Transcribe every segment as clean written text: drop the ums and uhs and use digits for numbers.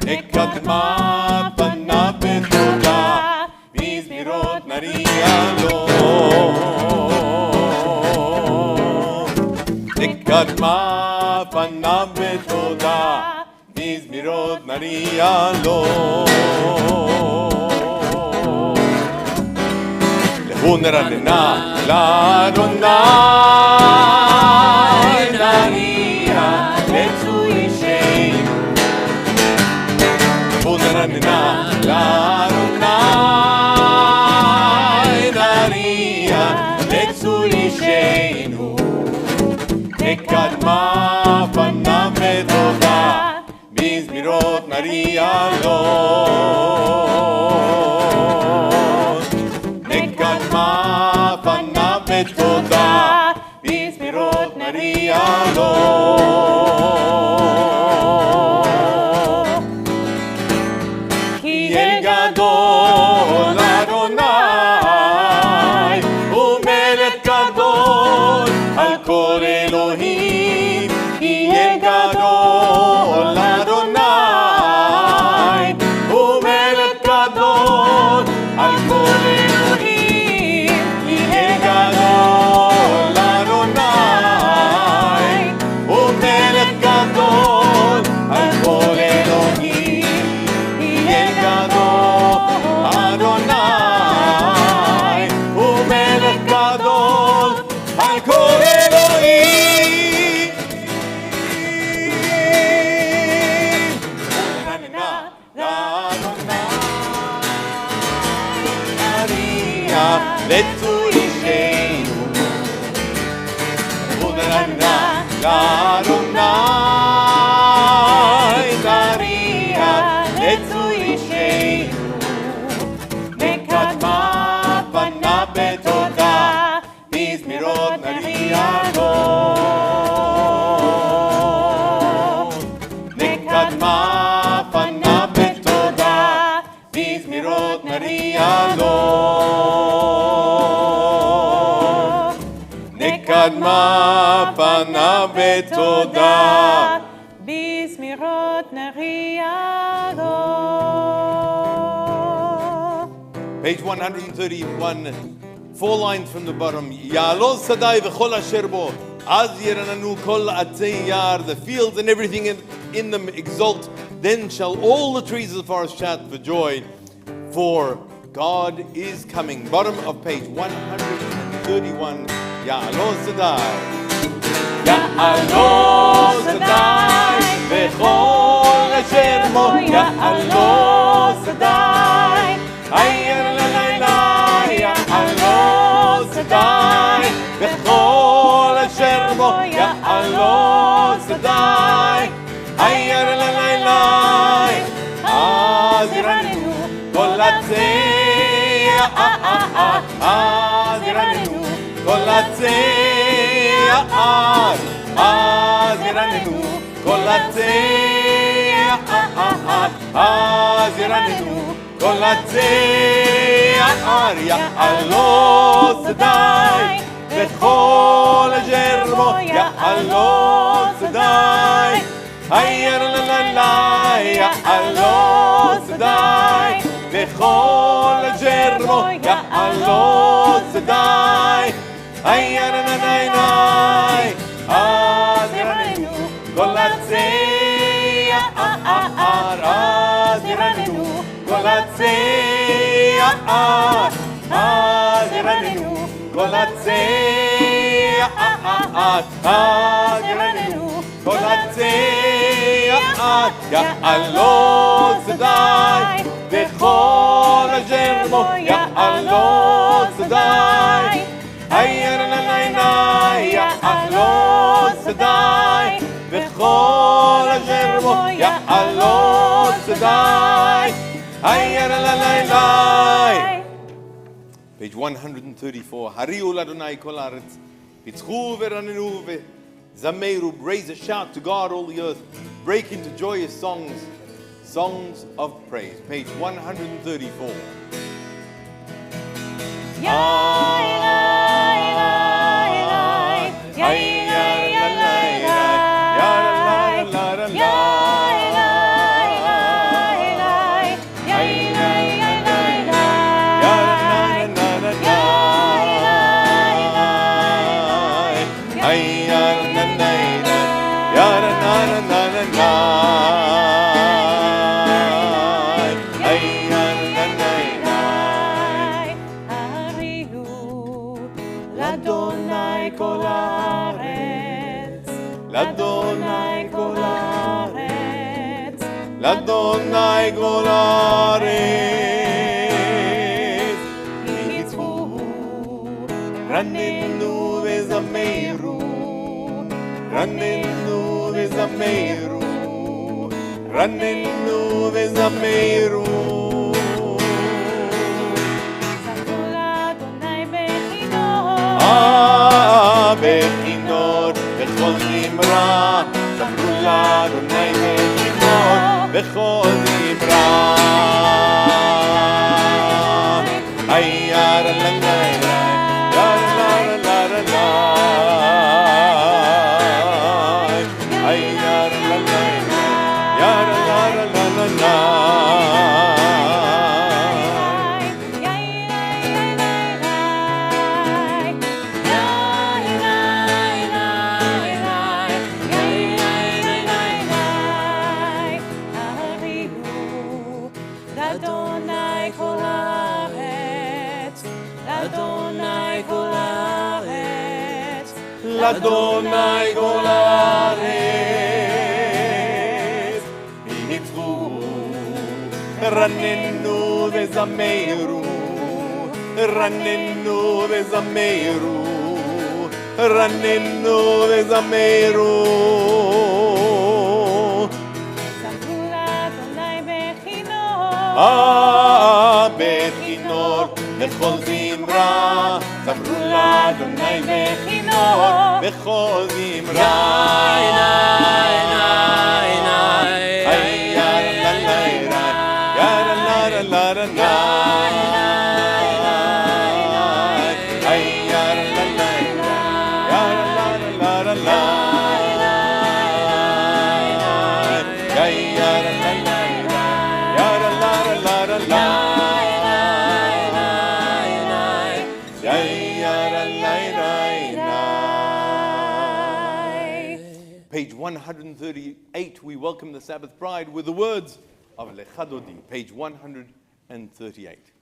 נקדמה פניו בתודה, בזמירות נריע לו. נקדמה פניו בתודה, בזמירות נריע לו. להוא נרננה לאדוני, נריע לצורי שם. להוא נרננה לאדוני, נריע לצורי שנו. נקדמה פניו בתודה, בזמירות נריע לו. נקדמה פניו בתודה, בזמירות נריע לו. כי אל גדול אדוני, ומלך גדול על כל אלוהים. כי אל גדול אדוני, ומלך גדול על כל אלוהים. כי אל גדול אדוני, ומלך גדול על כל אלוהים. כי אל גדול אדוני, ומלך גדול על כל אלוהים. לצורי שנו. ונרננה לאדוני, נריע לצורי שנו. נקדמה פניו בתודה, בזמירות נריע לו. נקדמה פניו בתודה, בזמירות נריע לו. נקדמה פניו בתודה, בזמירות נריע לו. Page 131, 4 lines from the bottom. Ya'alol sadai v'chol asher bo, az yirananu kol atzei yar. The fields and everything in them exult. Then shall all the trees of the forest shout for joy, for God is coming. Bottom of page 131. Ya'alol sadai. Ya'alol sadai v'chol asher bo. Ya'alol sadai. Ayer lalayla. Ya'alol sadai v'chol asher bo. Ya'alol sadai. Ayer lalayla. Az yiranenu kol atzei az yiranenu kol atzei az yiranenu kol atzei az yiranenu kol atzei ya'alol sadai v'chol asher bo. Ya'alol sadai. Ayer lalayla. Ya'alol sadai v'chol asher bo. Ya'alol sadai. Ayer lalayla. Az yiranenu kol atzei az yiranenu kol atzei az yiranenu kol atzei az yiranenu kol atzei ya'alol sadai v'chol asher bo. Ya'alol sadai. Ayer lalayla. Ya'alol sadai v'chol asher bo. Ya'alol sadai. Ayer lalayla. Page 134. Hariu l'Adonai kol haaretz, pitzchu v'ranenu v'zameru. Raise a shout to God, all the earth. Break into joyous songs, songs of praise. Page 134. Adonai kol haaretz. V'nitzchu, ranenu v'zameru, ranenu v'zameru, ranenu v'zameru. בכינור בכל זמרה, זמרו לאדוני בכינור בכל זמרה. היי יארה לה לה לה, יארה לה לה לה לה, היי יארה לה לה לה, יארה לה לה לה לה. Adonai kol haaretz, v'nitzchu, ranenu v'zameru, ranenu v'zameru, ranenu v'zameru. זמרו לאדוני בכינור, בכינור בכל זמרה, זמרו לאדוני בכינור בכל זמרה. Page 138, we welcome the Sabbath bride with the words of Lecha Dodi, page 138.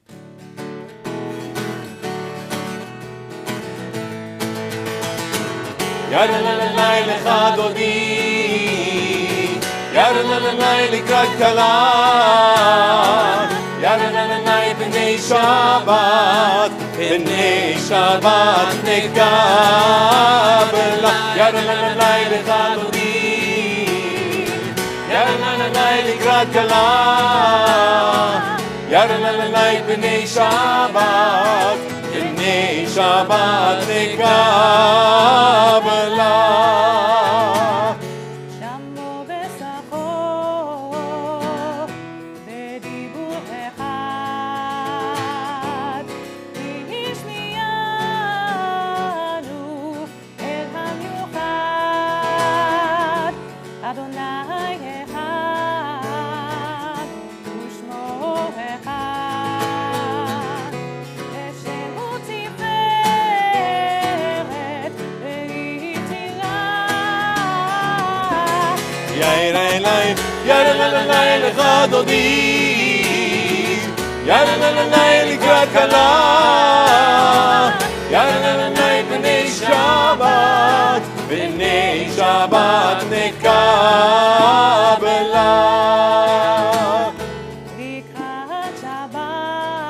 Yara la la la Lecha Dodi, Yara la la la likrat kala, Yara la la la b'nei Shabbat, b'nei Shabbat nekabela. Yara la la la Lecha Dodi, Yara la la la likrat kala, Yara la la la b'nei Shabbat, b'nei Shabbat nekabela. Yara la la la Lecha Dodi, Yara la la la likrat kala, Yara la la la b'nei Shabbat, b'nei Shabbat nekabela. Likrat Shabbat,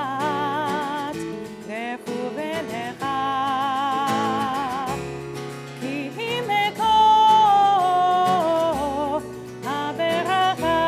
lechu v'necha, ki mekor haberachah.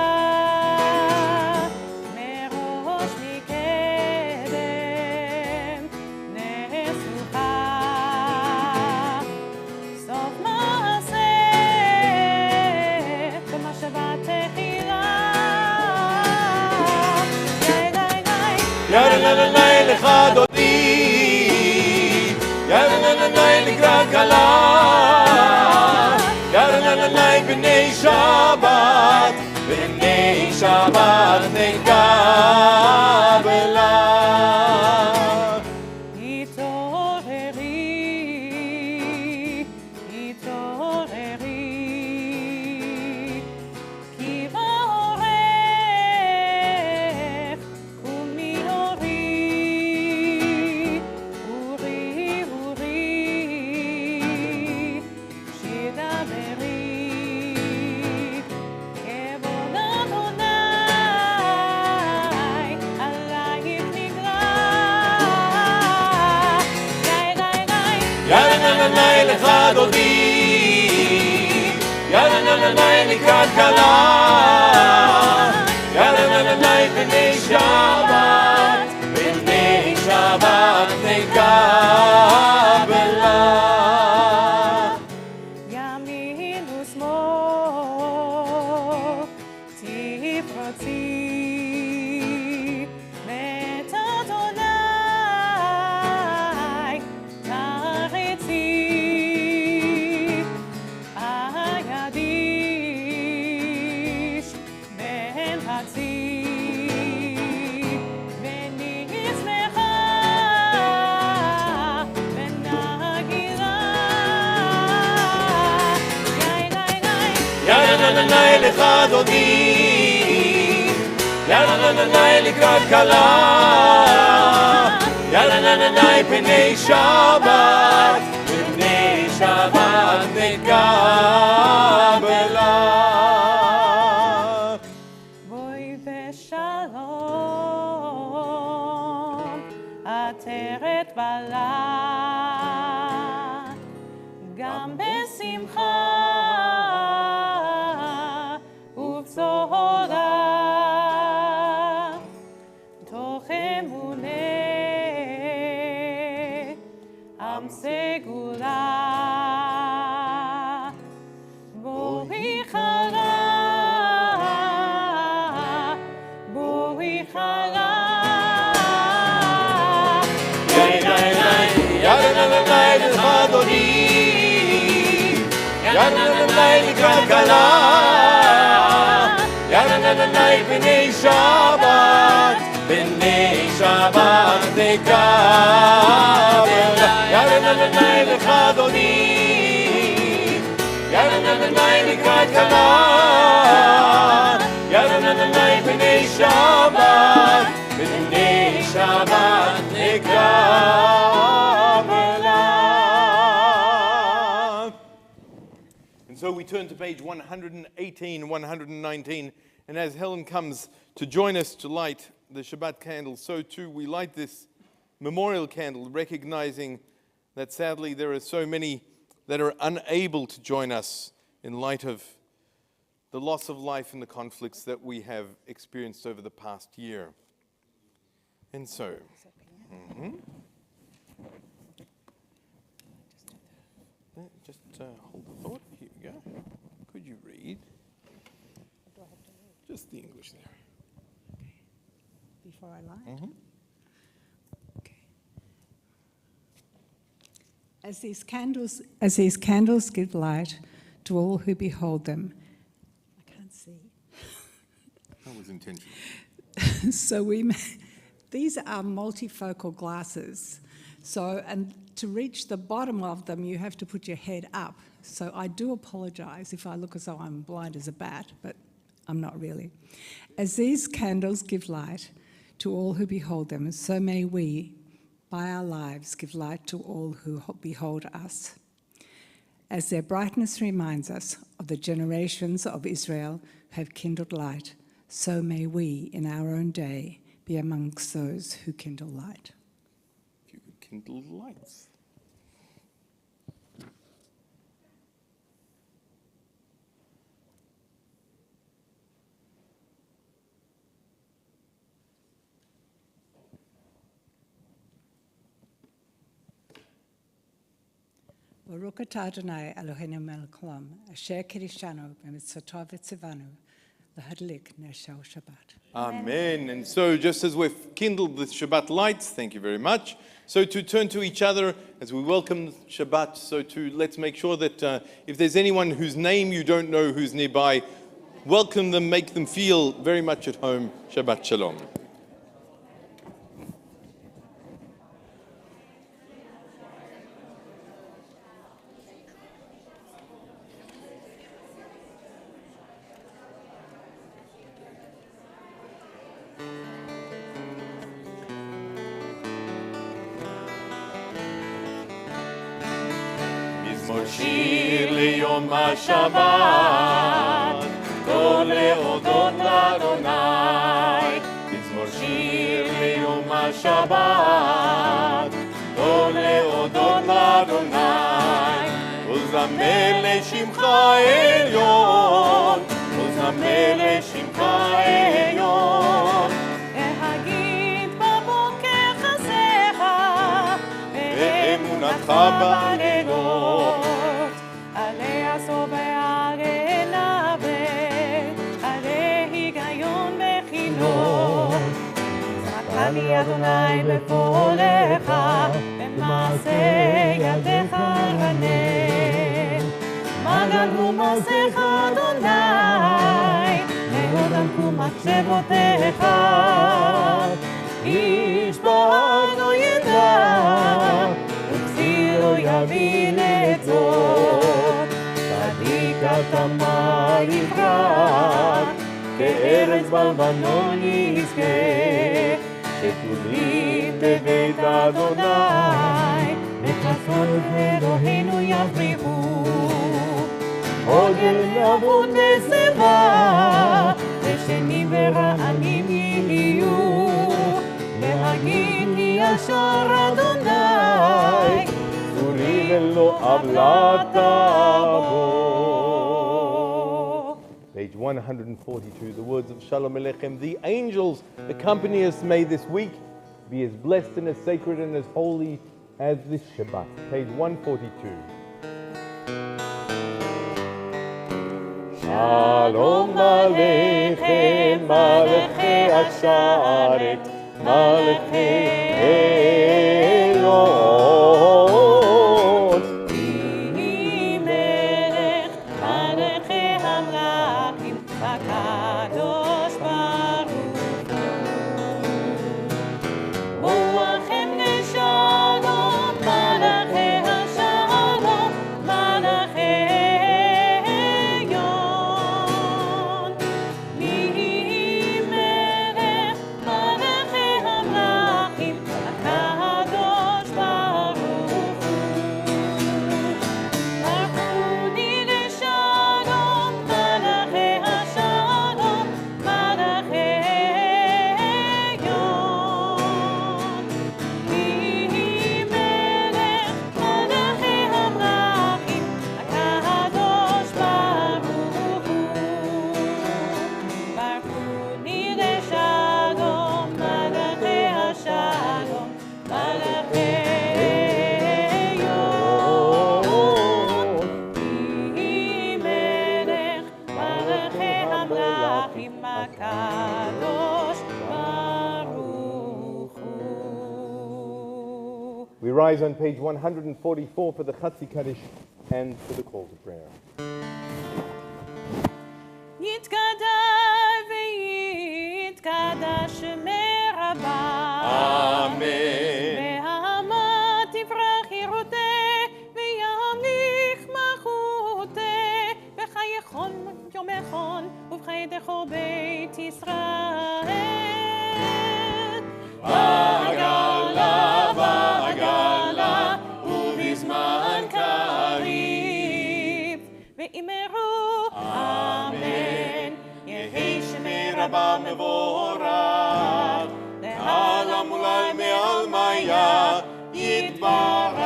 Yara la la la Lecha Dodi, Yara la la la likrat kala, Yara la la la b'nei Shabbat, b'nei Shabbat nekabela. Yarananai lecha dodi, Yarananai likrat kala, Yarananai b'nei Shabbat, b'nei Shabbat b'nei Kabbalat. ימין ושמאל תפרצי ואת אדוני תריצי הידיש בן חצי ונשמחה ונגילה Yarananai lecha dodi, Yarananai likrat kala, Yarananai b'nei Shabbat, b'nei Shabbat b'nei Kabbalat. בואי בשלום, עטרת בלט, גם בשמחה ובשורה, תוך אמונה, עם סגולה, בואי חלה, בואי חלה. Yarananai lecha dodi, Yarananai likrat kala, Yarananai b'nei Shabbat, b'nei Shabbat b'nei Kabbalat. Yarananai lecha dodi, Yarananai likrat kala, Yarananai b'nei Shabbat, b'nei Shabbat b'nei Kabbalat. And so we turn to page 118, 119, and as Helen comes to join us to light the Shabbat candle, so too we light this memorial candle, recognizing that sadly there are so many that are unable to join us in light of the loss of life and the conflicts that we have experienced over the past year. And so, just hold the thought. Here we go. Could you read? Just the English there. Before I light? Okay. As these candles give light to all who behold them, I can't see. That was intentional. So these are multifocal glasses. So, and to reach the bottom of them, you have to put your head up. So I do apologize if I look as though I'm blind as a bat, but I'm not really. As these candles give light to all who behold them, so may we, by our lives, give light to all who behold us. As their brightness reminds us of the generations of Israel who have kindled light, so may we, in our own day, be amongst those who kindle light. If you could kindle the lights. Baruch atah Adonai Eloheinu melech haolam, asher kiddushanu b'mitzvotav v'tzivanu, lahadlik ner shel Shabbat. Amen. And so just as we've kindled the Shabbat lights, thank you very much, so to turn to each other as we welcome Shabbat, so to let's make sure that if there's anyone whose name you don't know who's nearby, welcome them, make them feel very much at home. Shabbat Shalom. שיר ליום השבת, טוב להודות לאדוני. מזמור שיר השבת, טוב להודות לאדוני. זמר לשמך עליון, כל זמר לשמך עליון. להגיד בבוקר חסך, באמונתך בלילות. עלי עשור ועלי נבל, עלי היגיון וכינור. זכני אדוני בפועלך, במעשה ידיך רנן. מגל הוא מעשיך אדוני, מאוד עמקו מחשבותיך. איש בהר לא ידע, וכסיל לא יבין את זאת. צדיק אתה מה יברח, כארץ בלבנון יזכה. שתולים בבית אדוני, בחסות אלוהינו יפריחו. עוגן יעבוד בשיבה, ושנים ורעמים יהיו. להגיד לי ישר אדוני, צורי ולא עוולה תבוא. Page 142, the words of Shalom Aleichem. The angels accompany us. May this week be as blessed and as sacred and as holy as this Shabbat. Page 142. Shalom Aleichem, Malachei Asharet, Malachei Elon. Yehi Melech, Malachei Hamlachim, HaKadosh Baruch Hu. Boachem Neshalom, Malachei Hashalom, Malachei We rise on page 144 for the Chatzi Kaddish and for the call to prayer. יתגדל ויתקדש מרבה. Amen. והמה תברח ירותה, וימליך מלכותה. וחייכון יומכון, ובחיידךו בית ישראל. בעגלה, בעגלה, ובזמן קריב. ואמרו אמן, יהי שמי רבה מבורך. לעלם אולי מעל מיה יתברך.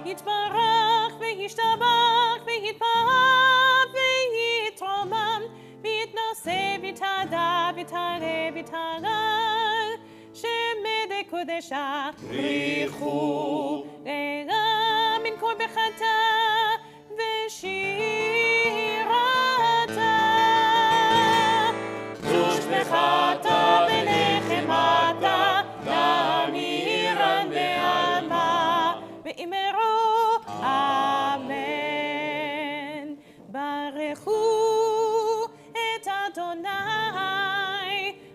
יתברך וישתבח ויתפאר ויתרומם ויתנשא ויתהדר ויתעלה ויתהלל. שמדי קודשה בריחו לילה מן כל בחטא ושירתה. זוש בחטא ונחמתה נמירן בעלמה. ואמרו אמן. ברכו את אדוני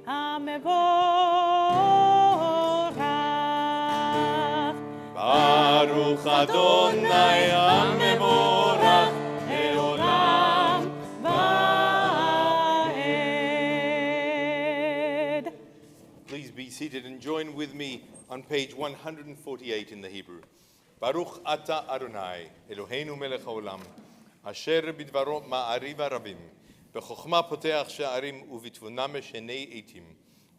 המבורך. Baruch Adonai המבורך לעולם ועד. Please be seated and join with me on page 148 in the Hebrew. Baruch Ata Adonai, Eloheinu melech haolam, asher bidvaro ma'ariv arabim, בחוכמה פותח שערים ובתבונה משנה עתים,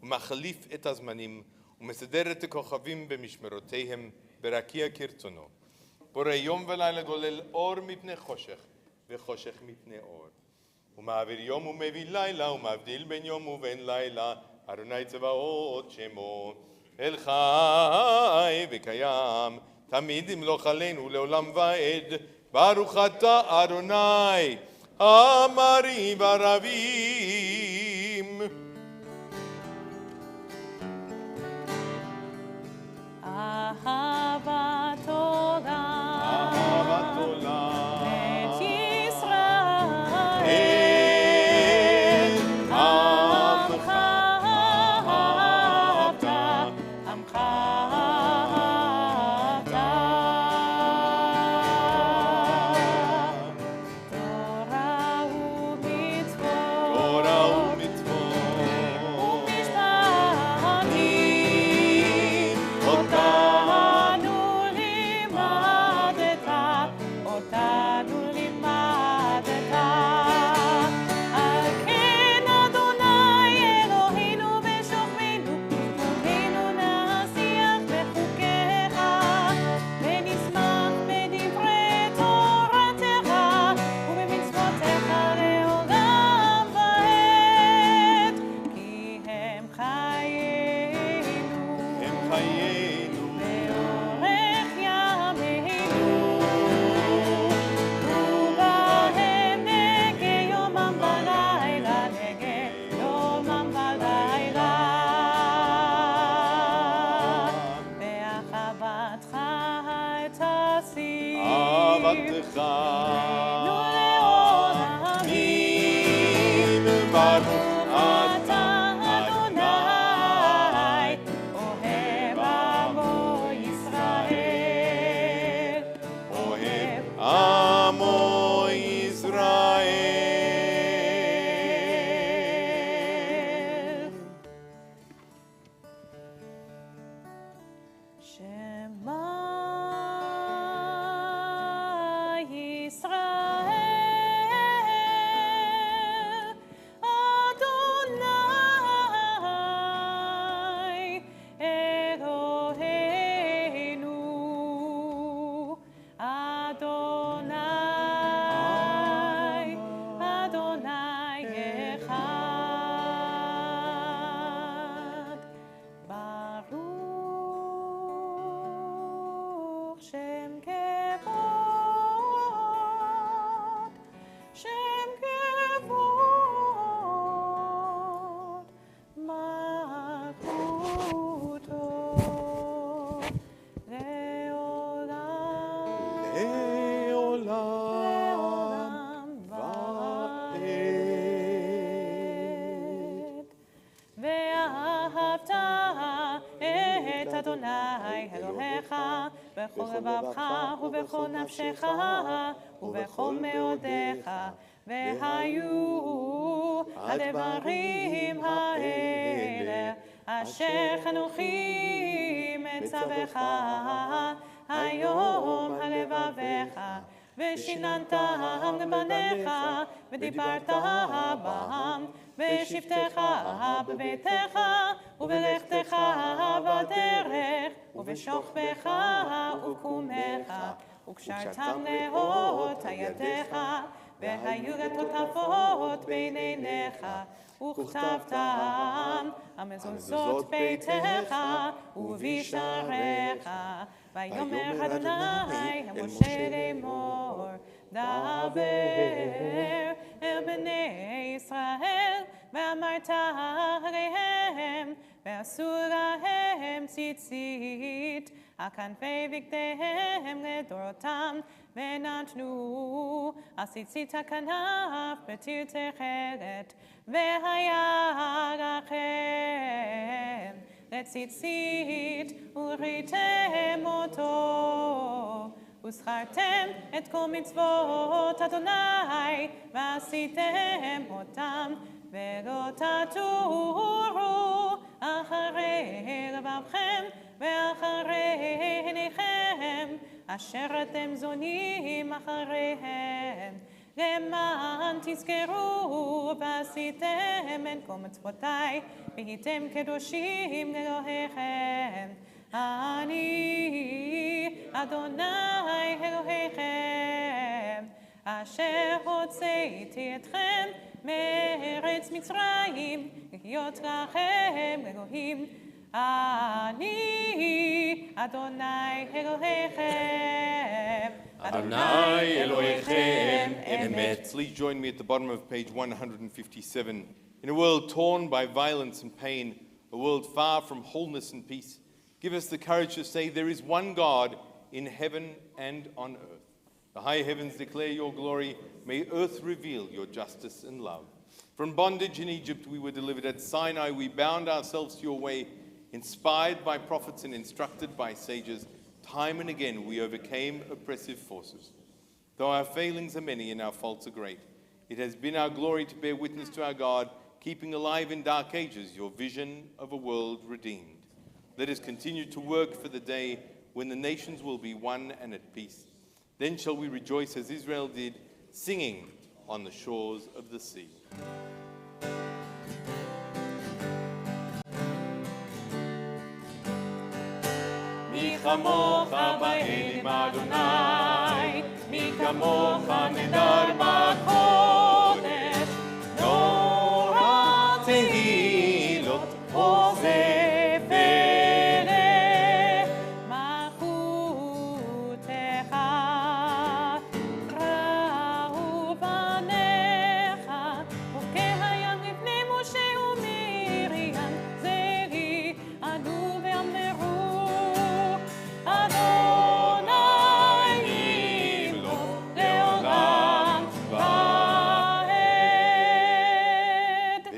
ומחליף את הזמנים, ומסדר את הכוכבים במשמרותיהם ברקיע כרצונו. בורא יום ולילה גולל אור מפני חושך וחושך מפני אור. הוא מעביר יום ומביא לילה, הוא מבדיל בין יום ובין לילה, אדוני צבאות שמו. אל חי וקיים, תמיד ימלוך עלינו לעולם ועד. ברוך אתה אדוני, המרי ורבים. אהבת עולם, אהבת עולם, את ישראל, עמך אהבת, עמך אהבת. תורה ומצוות, תורה ומצוות, ומשפטים, אותנו לימדת, אותנו לימדת. על כן אדוני אלוהינו ושוכבנו, ומנו נשיח בחוקיך, ונשמח בדברי תורתך, ובמצוותיך לעולם ועד. כי הם חיינו, הם חיינו, ואורך ימינו, ובהם נגה יומם ולילה, נגה יומם ולילה. באחוותך תשים, אהבתך לעולמים. ברוך אתה אדוני, אוהב עמו ישראל, אוהב עמו ישראל. שמע ישראל, אדוני אלוהינו, אדוני, אדוני אחד. ברוך שם כבוד, שם כבוד, מלכותו לעולם, לעולם ועד. ואהבת את אדוני אלוהיך בכל לבבך ובכל נפשך ובכל מאודיך. והיו הדברים האלה אשר חנוכי מצווך היום הלבביך, ושיננתם לבניך, ודיברת בם, בשבתך בביתך, ובלכתך בדרך, ובשוכבך ובקומך, וקשרתם לאות ידיך, והיו לטוטפות בין עיניך, וכתבתם המזוזות ביתך ובשעריך. ויאמר אדוני אל משה לאמור, דבר אל בני ישראל, ואמרת עליהם, ועשו להם ציצית על כנפי בגדיהם לדורותם, ונתנו על ציצית הכנף בתיר תכלת. והיה לכם לציצית וראיתם אותו, וזכרתם את כל מצוות אדוני ועשיתם אותם, ולא תטורו אחרי לבבכם ואחרי עיניכם אשר אתם זונים אחריהם, למען תזכרו ועשיתם את כל מצוותיי, והייתם קדושים לאלוהיכם. אני אדוני אלוהיכם, אשר הוצאתי אתכם מארץ מצרים, להיות לכם אלוהים. אני אדוני אלוהיכם, Adonai Elohechem Emet. Please join me at the bottom of page 157. In a world torn by violence and pain, a world far from wholeness and peace, give us the courage to say there is one God in heaven and on earth. The high heavens declare your glory. May earth reveal your justice and love. From bondage in Egypt we were delivered. At Sinai we bound ourselves to your way. Inspired by prophets and instructed by sages, time and again we overcame oppressive forces. Though our failings are many and our faults are great, it has been our glory to bear witness to our God, keeping alive in dark ages your vision of a world redeemed. Let us continue to work for the day when the nations will be one and at peace. Then shall we rejoice as Israel did, singing on the shores of the sea. מי כמוך באלים אדוני, מי כמוך נדר בקודש, נורא תהילות עושה פלא, מלכותך ראו בניך, וכהים לפני משה ומרים, זרי ענו ואמרו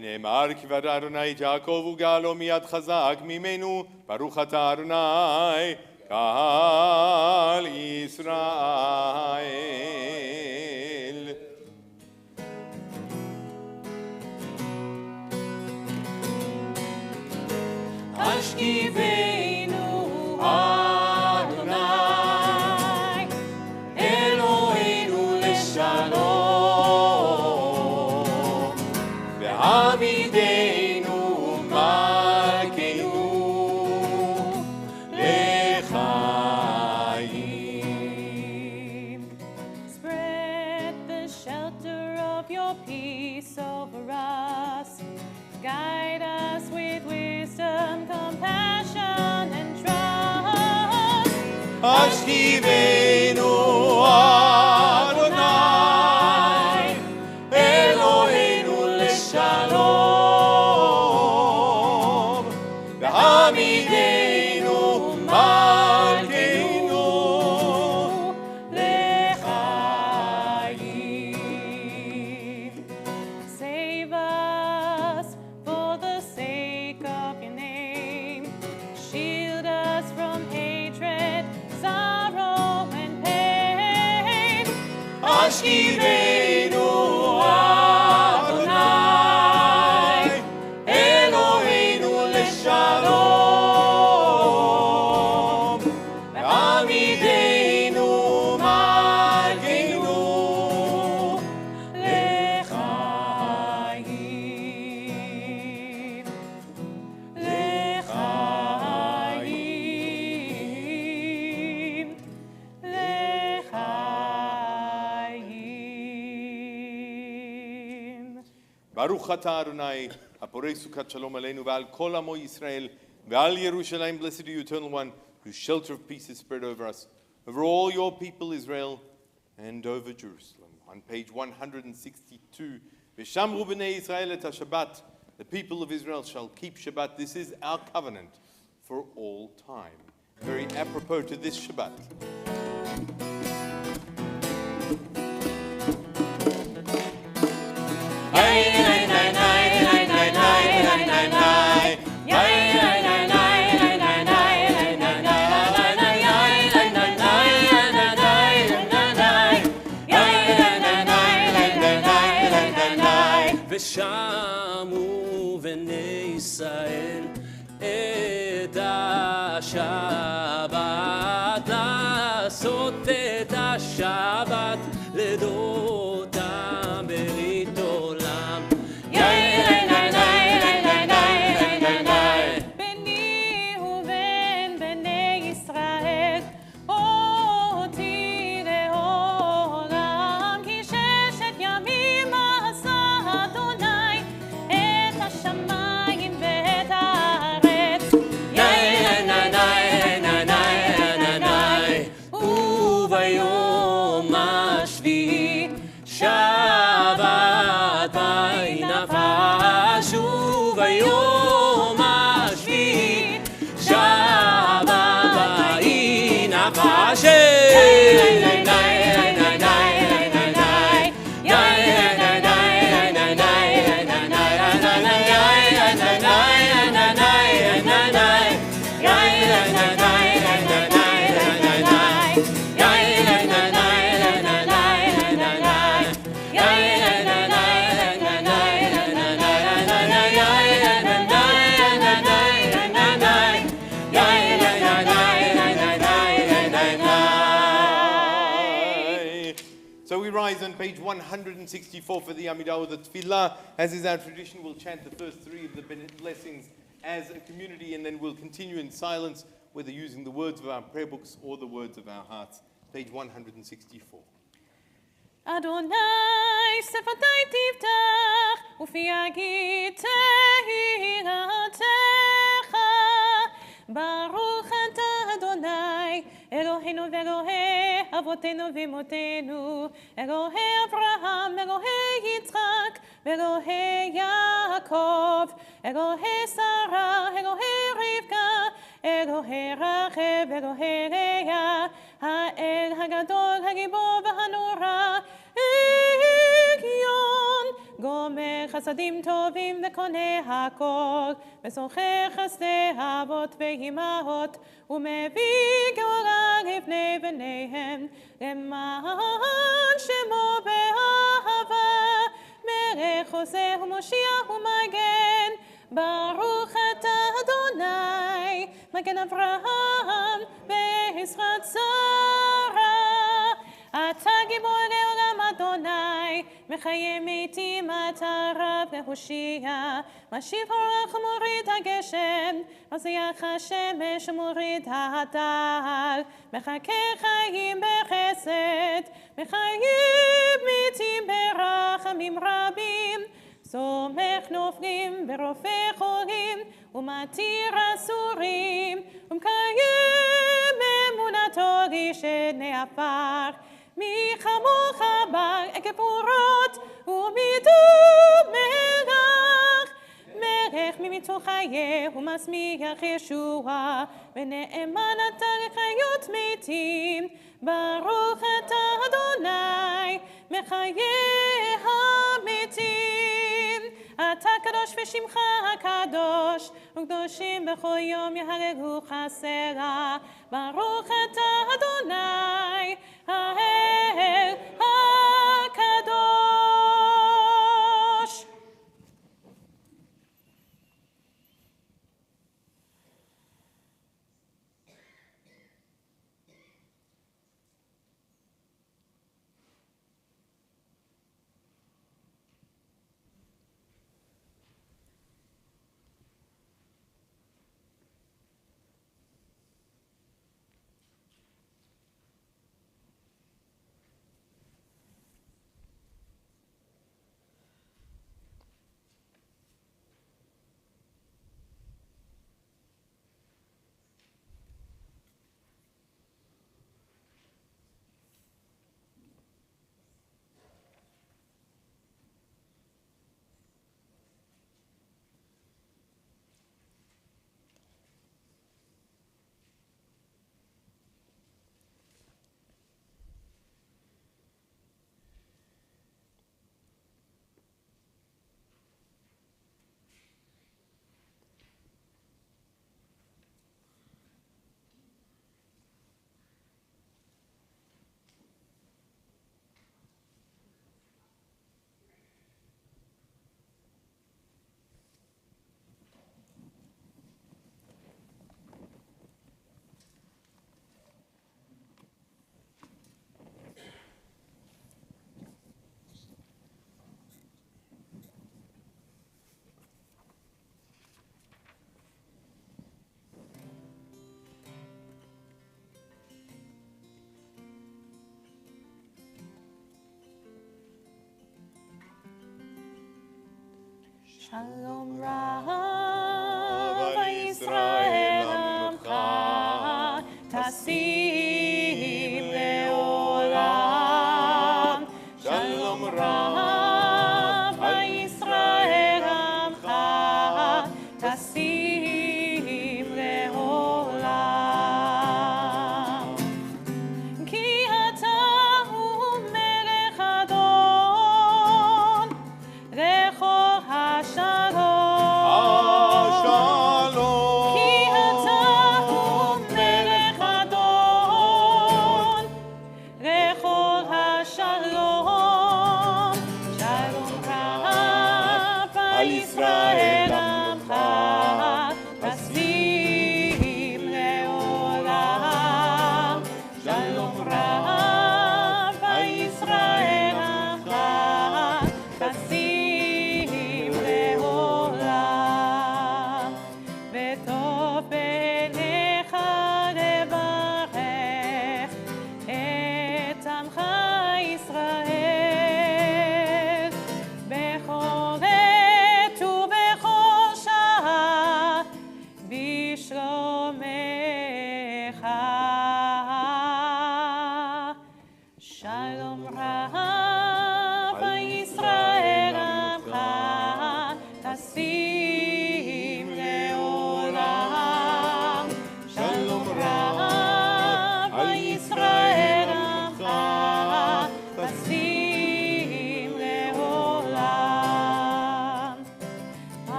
נאמר כבד אדוני את יעקב וגאלו מיד חזק ממנו, ברוך אתה אדוני קהל ישראל. השכיבנו אדוני אלוהינו לשלום, ועמידנו מלכנו לחיים. Spread the shelter of your peace over us. Guide us with wisdom, compassion, and trust. השכיבנו אדוני אלוהינו לשלום, ועמידנו מלכנו לחיים. Save us for the sake of your name. Shield us from hatred, sorrow, and pain. השכיבנו אדוני אלוהינו לשלום, ועמידנו מלכנו לחיים. לחיים. לחיים. ברוך אתה אדוני הפורש סוכת שלום עלינו ועל כל עמו ישראל ועל ירושלים. Blessed are you, eternal one, whose shelter of peace is spread over us, over all your people Israel, and over Jerusalem. On page 162, ושמרו בני ישראל את השבת. The people of Israel shall keep Shabbat. This is our covenant for all time. Very apropos to this Shabbat. ושמו בני ישראל את השבת, לעשות את השבת לדורותם ברית עולם. ביני ובין rise on page 164 for the Amidah or the Tefillah. As is our tradition, we'll chant the first three of the blessings as a community, and then we'll continue in silence, whether using the words of our prayer books or the words of our hearts. Page 164. Adonai שפתי תפתח ופי יגיד תהילתך ברוך אתה אדוני אלוהינו ואלוהי אבותינו ואמותינו אלוהי אברהם אלוהי יצחק ואלוהי יעקב אלוהי שרה אלוהי רבקה אלוהי רחל אלוהי לאה האל הגדול הגיבור והנורא עליון גומר חסדים טובים וקונה הכל וזוכר חסדי אבות ואימהות ומביא גאולה לבני בניהם למען שמו באהבה מלך עושה ומושיע ומגן ברוך אתה אדוני מגן אברהם בעזרת שרה אתה גיבור לעולם אדוני מחיה מתים אתה רב להושיע משיב הרוח ומוריד הגשם מזיח השמש ומוריד ההדר מחכה חיים בחסד מחייב מתים ברחמים רבים סומך נופלים ורופא חולים ומתיר אסורים ומקיים אמונתו לשני עפר מי כמוך בר כפורות ומדום מלך מלך ממיתו חיה ומשמיח ישוע ונאמן אתה לחיות מתים ברוך אתה אדוני מחיה המתים אתה קדוש ושמך הקדוש וקדושים בכל יום יהללוך סלה ברוך אתה אדוני האל הקדוש. שלום רב ישראל עמך תשים לעולם שלום רב ישראל עמך תשים לעולם כי אתה הוא מלך אדון לכל השלום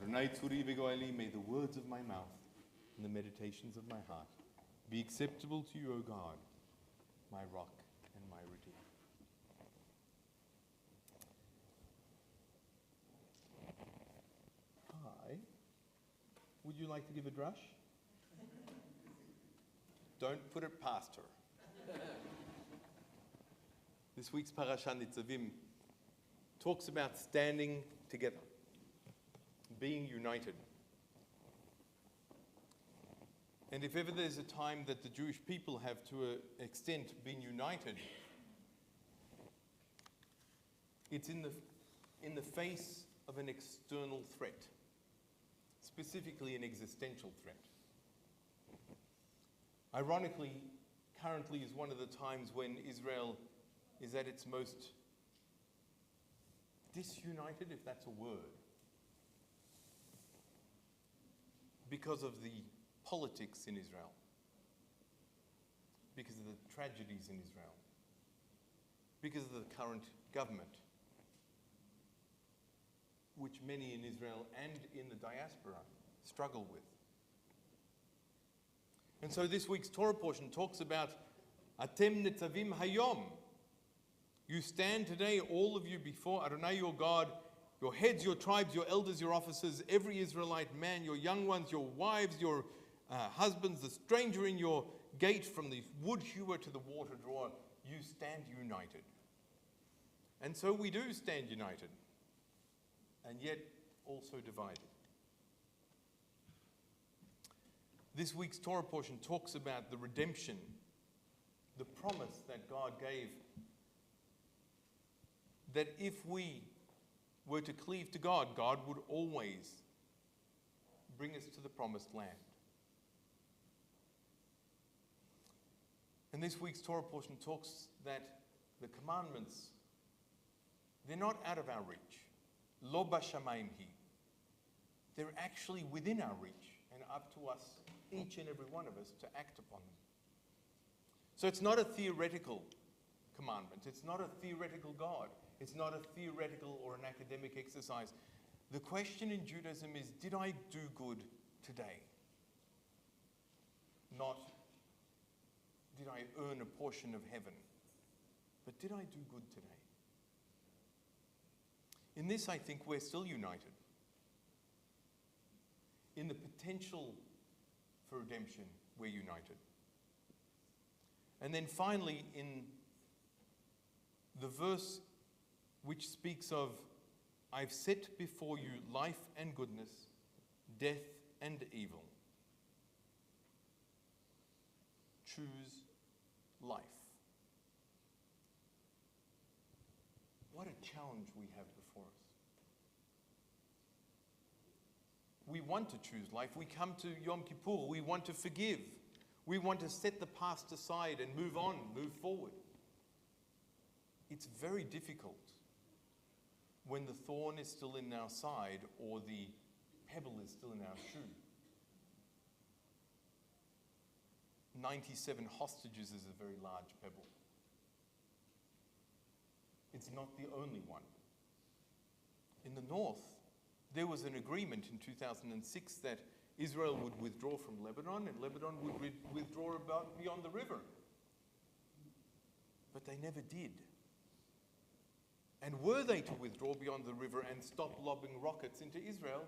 Adonai tzuri v'goeli, may the words of my mouth and the meditations of my heart be acceptable to you, O God, my rock and my redeemer. Hi. Would you like to give a drush? Don't put it past her. This week's Parashat Nitzavim talks about standing together, being united. And if ever there's a time that the Jewish people have to an extent been united, it's in the face of an external threat, specifically an existential threat. Ironically, currently is one of the times when Israel is at its most disunited, if that's a word, because of the politics in Israel, because of the tragedies in Israel, because of the current government, which many in Israel and in the diaspora struggle with. And so this week's Torah portion talks about Atem Nitzavim Hayom. You stand today, all of you, before Adonai your God, your heads, your tribes, your elders, your officers, every Israelite man, your young ones, your wives, your husbands, the stranger in your gate, from the wood hewer to the water drawer, you stand united. And so we do stand united, and yet also divided. This week's Torah portion talks about the redemption, the promise that God gave, that if we were to cleave to God, God would always bring us to the promised land. And this week's Torah portion talks that the commandments, they're not out of our reach. Lo b'shamayim hi. They're actually within our reach and up to us, each and every one of us, to act upon them. So it's not a theoretical commandment. It's not a theoretical God. It's not a theoretical or an academic exercise. The question in Judaism is, did I do good today? Not, did I earn a portion of heaven? But did I do good today? In this, I think we're still united. In the potential for redemption, we're united. And then finally, in the verse which speaks of, I've set before you life and goodness, death and evil. Choose life. What a challenge we have before us. We want to choose life. We come to Yom Kippur. We want to forgive. We want to set the past aside and move on, move forward. It's very difficult when the thorn is still in our side or the pebble is still in our shoe. 97 hostages is a very large pebble. It's not the only one. In the north, there was an agreement in 2006 that Israel would withdraw from Lebanon and Lebanon would withdraw about beyond the river. But they never did. And were they to withdraw beyond the river and stop lobbing rockets into Israel,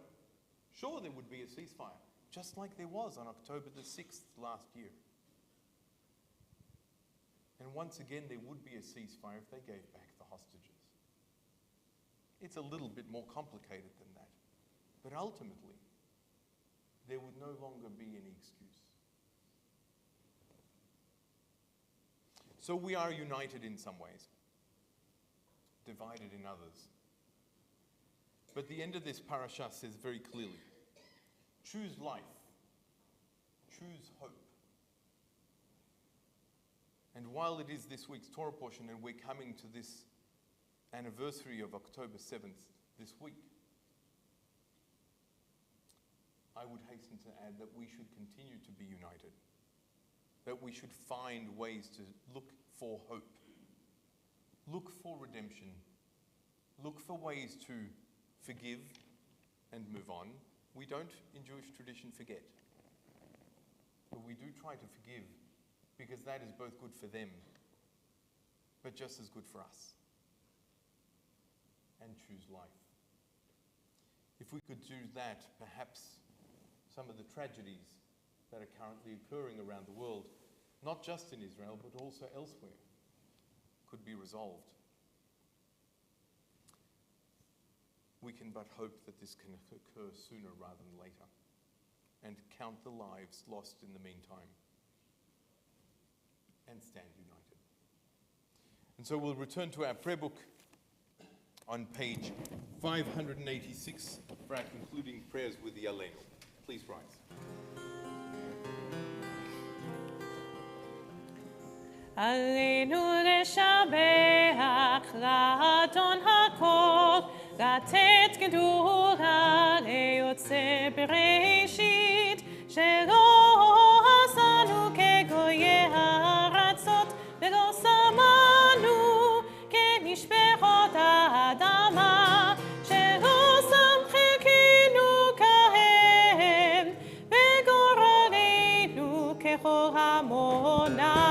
sure, there would be a ceasefire, just like there was on October the 6th last year. And once again, there would be a ceasefire if they gave back the hostages. It's a little bit more complicated than that. But ultimately, there would no longer be any excuse. So we are united in some ways, divided in others. But the end of this parasha says very clearly, choose life, choose hope. And while it is this week's Torah portion and we're coming to this anniversary of October 7th this week, I would hasten to add that we should continue to be united, that we should find ways to look for hope, look for redemption, look for ways to forgive, and move on. We don't, in Jewish tradition, forget. But we do try to forgive because that is both good for them, but just as good for us. And choose life. If we could do that, perhaps some of the tragedies that are currently occurring around the world, not just in Israel, but also elsewhere, could be resolved. We can but hope that this can occur sooner rather than later, and count the lives lost in the meantime, and stand united. And so we'll return to our prayer book on page 586 for our concluding prayers with the Aleinu. Please rise. עלינו לשבח לאדון הכל, לתת גדולה ליוצא בראשית, שלא עשנו כגויי הארצות, ולא שמנו כמשפחות האדמה, שלא שם חלקנו כהם, וגורלנו ככל המונם.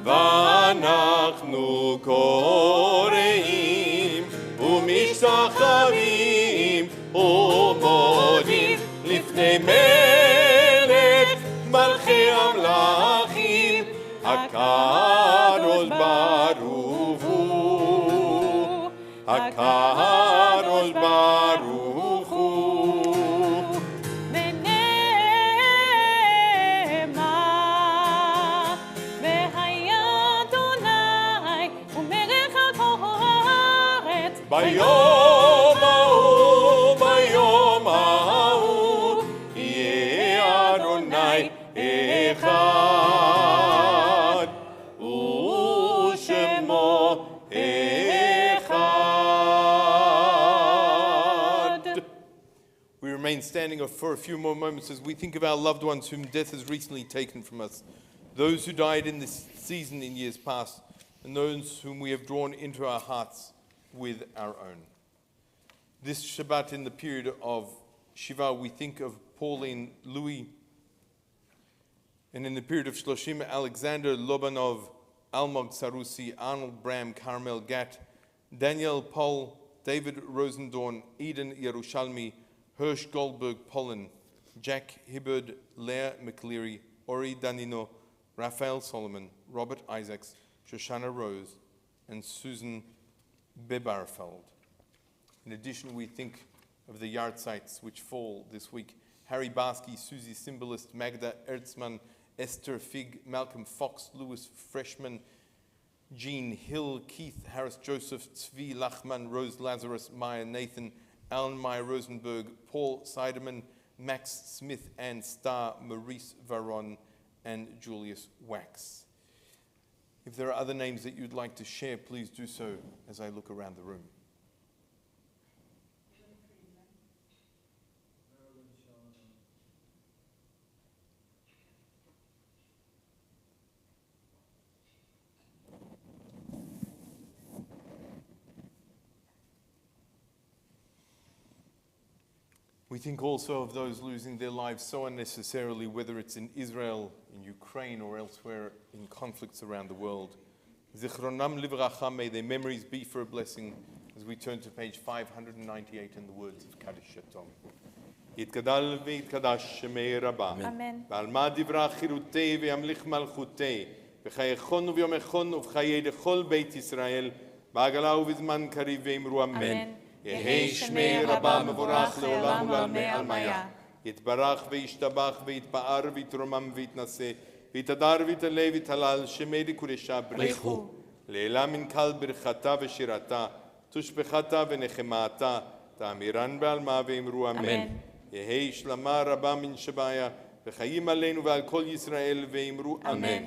ואנחנו קוראים ומשתחווים ומודים לפני מלך מלכי המלכים, הקדוש ברוך הוא, הקדוש ברוך הוא. ונאמר, והיה אדוני ומלך על כל הארץ, ביום ההוא יהיה אדוני אחד ושמו אחד. We remain standing for a few more moments as we think of our loved ones whom death has recently taken from us, those who died in this season in years past, and those whom we have drawn into our hearts with our own. This Shabbat, in the period of Shiva, we think of Pauline Louis, and in the period of Shloshim, Alexander Lobanov, Almog Sarusi, Arnold Bram, Carmel Gat, Daniel Paul, David Rosendorn, Eden Yerushalmi, Hirsch Goldberg Pollen, Jack Hibbard, Leah McLeary, Ori Danino, Raphael Solomon, Robert Isaacs, Shoshana Rose, and Susan Bebarfeld. In addition, we think of the yahrzeits which fall this week: Harry Barsky, Susie Symbolist, Magda Ertzmann, Esther Fig, Malcolm Fox, Louis Freshman, Jean Hill, Keith Harris Joseph, Tzvi Lachman, Rose Lazarus, Maya Nathan, Alan Meyer Rosenberg, Paul Seiderman, Max Smith, Ann Starr, Maurice Varon, and Julius Wax. If there are other names that you'd like to share, please do so as I look around the room. We think also of those losing their lives so unnecessarily, whether it's in Israel, in Ukraine, or elsewhere in conflicts around the world. Zichronam livracha, may their memories be for a blessing, as we turn to page 598 in the words of Kaddish Shatom. יתגדל ויתקדש שמי רבה. אמן. ועל מה דברה חירותי וימליך מלכותי, בחייכון וביומכון ובחיי לכל בית ישראל, בעגלה ובזמן קריב ואמרו אמן. יהי שמי רבה מבורך לעולם ולעלמי עלמיה. יתברך וישתבח ויתפאר ויתרומם ויתנשא, ויתהדר ויתעלה ויתהלל, שמי לקודשה ברכו. לעילה מנכ"ל ברכתה ושירתה, תושבחתה ונחמתה, תאמירן בעלמה ואמרו אמן. יהי שלמה רבה מן שבעיה, וחיים עלינו ועל כל ישראל ואמרו אמן.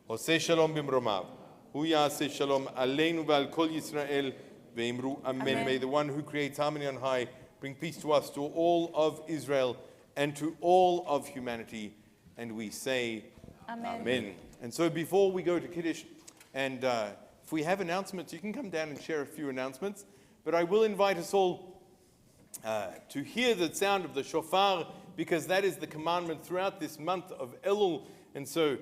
עושה שלום במרומיו, הוא יעשה שלום עלינו ועל כל ישראל ואמרו אמן. May the one who creates harmony on high bring peace to us, to all of Israel, and to all of humanity. And we say amen. Amen. And so before we go to Kiddush, and if we have announcements, you can come down and share a few announcements. But I will invite us all to hear the sound of the shofar, because that is the commandment throughout this month of Elul. And so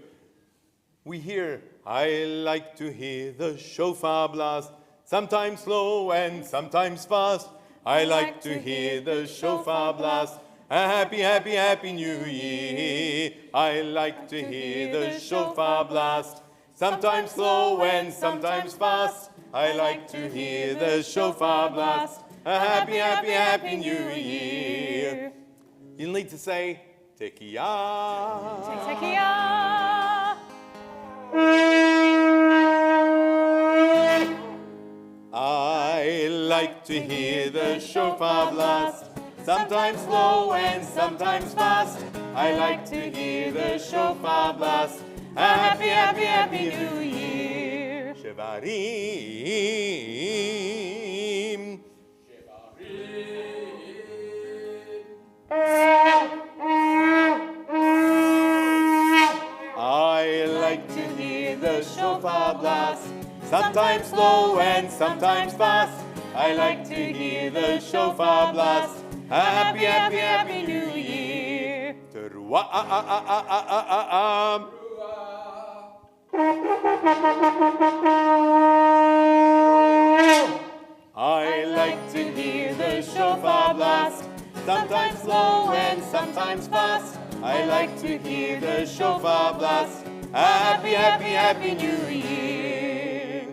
we hear, I like to hear the shofar blast, sometimes slow and sometimes fast. I like to hear the shofar blast. A happy, happy, happy new year. I like to hear the shofar blast, sometimes slow and sometimes fast. I like to hear the shofar blast. A happy, happy, happy new year. You'll need to say, Tekiah. Tekiah. I like to hear the shofar blast, sometimes slow and sometimes fast. I like to hear the shofar blast. A happy, happy, happy new year. Shevarim. I like to hear the shofar blast, sometimes slow and sometimes fast. I like to hear the shofar blast. A happy, happy, happy new year. Teruah. I like to hear the shofar blast, sometimes slow and sometimes fast. I like to hear the shofar blast. A happy, happy, happy new year.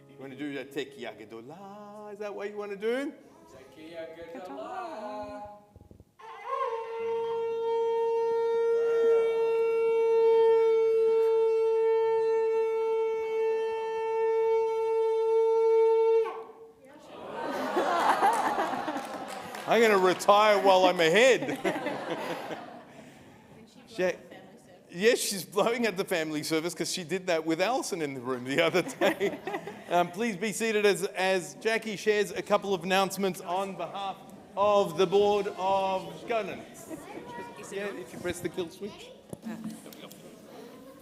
You want to do the Tekiah Gedolah? Is that what you want to do? Tekiah Gedolah. I'm going to retire while I'm ahead. Yes, she's blowing at the family service because she did that with Alison in the room the other day. Please be seated as Jackie shares a couple of announcements on behalf of the board of governance. Yeah, if you press the kill switch.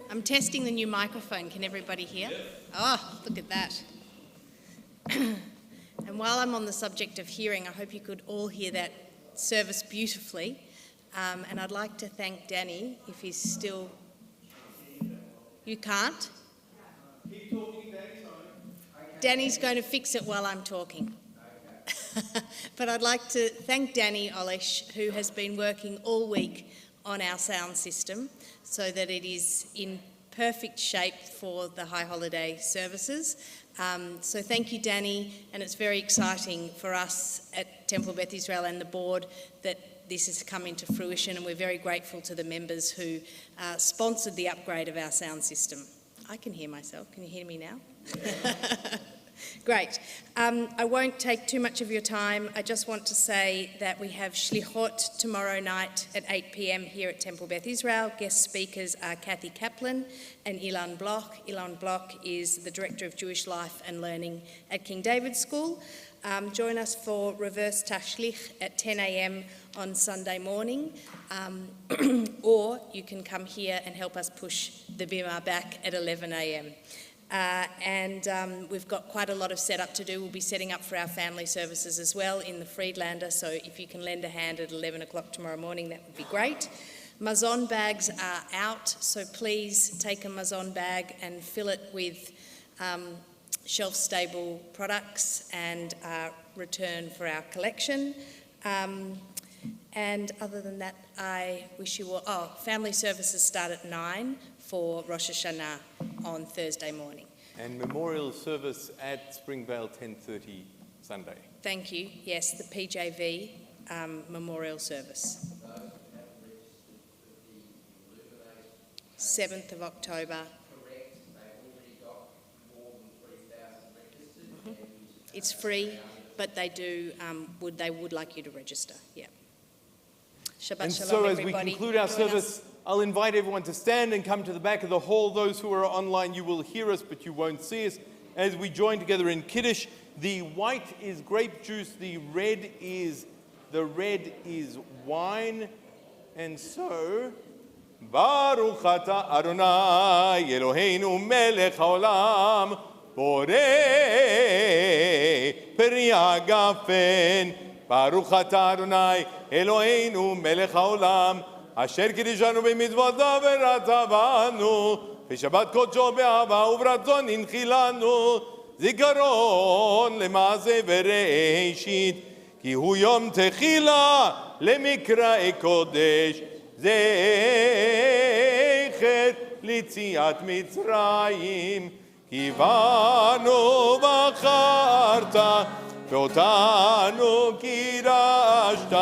I'm testing the new microphone. Can everybody hear? Oh, look at that. And while I'm on the subject of hearing, I hope you could all hear that service beautifully. And I'd like to thank Danny, if he's still... You can't? Keep talking, Danny's on. Danny's going to fix it while I'm talking. But I'd like to thank Danny Olesh, who has been working all week on our sound system so that it is in perfect shape for the high holiday services. So thank you, Danny, and it's very exciting for us at Temple Beth Israel and the board that this has come into fruition, and we're very grateful to the members who sponsored the upgrade of our sound system. I can hear myself. Can you hear me now? Great. I won't take too much of your time. I just want to say that we have Shlichot tomorrow night at 8 p.m. here at Temple Beth Israel. Guest speakers are Kathy Kaplan and Ilan Bloch. Ilan Bloch is the Director of Jewish Life and Learning at King David School. Join us for Reverse Tashlich at 10 a.m. on Sunday morning, or you can come here and help us push the bima back at 11 a.m. And we've got quite a lot of setup to do. We'll be setting up for our family services as well in the Friedlander, so if you can lend a hand at 11 o'clock tomorrow morning, that would be great. Mazon bags are out, so please take a Mazon bag and fill it with shelf-stable products and return for our collection. And other than that, I wish you all... Oh, family services start at 9 for Rosh Hashanah on Thursday morning. And memorial service at Springvale, 10:30 Sunday. Thank you. Yes, the PJV memorial service. 7th of October. It's free, but they do. They would like you to register. Yeah. Shabbat And shalom, so as everybody. we conclude our Join service, us. I'll invite everyone to stand and come to the back of the hall. Those who are online, you will hear us, but you won't see us. As we join together in Kiddush, the white is grape juice, the red is wine. And so, Baruch Ata Adonai Eloheinu melech haolam borei peri hagafen ברוך אתה אדוני אלוהינו מלך העולם אשר קידשנו במצוותיו ורצה בנו בשבת קודשו באהבה וברצון הנחילנו זיכרון למעשה וראשית כי הוא יום תחילה למקרא קודש זכר ליציאת מצרים כי בנו בחרת ואותנו קידשת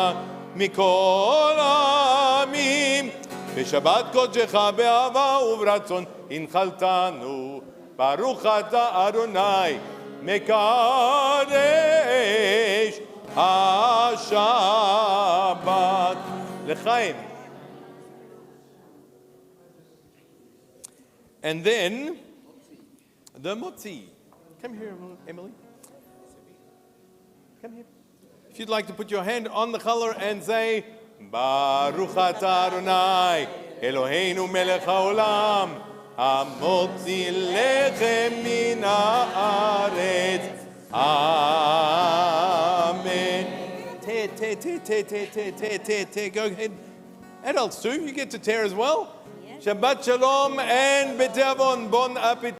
מכל העמים בשבת קודשך באהבה וברצון הנחלתנו ברוך אתה אדוני מקדש השבת לחיים. And then the motzi. Come here, Emily. Come here. If you'd like to put your hand on the challah and say, Baruch atah Adonai, Eloheinu melech haolam, hamotzi lechem min haaretz. Amen. Tear. Go ahead. Adults too, you get to tear as well. Shabbat shalom and betavon. Bon appetit.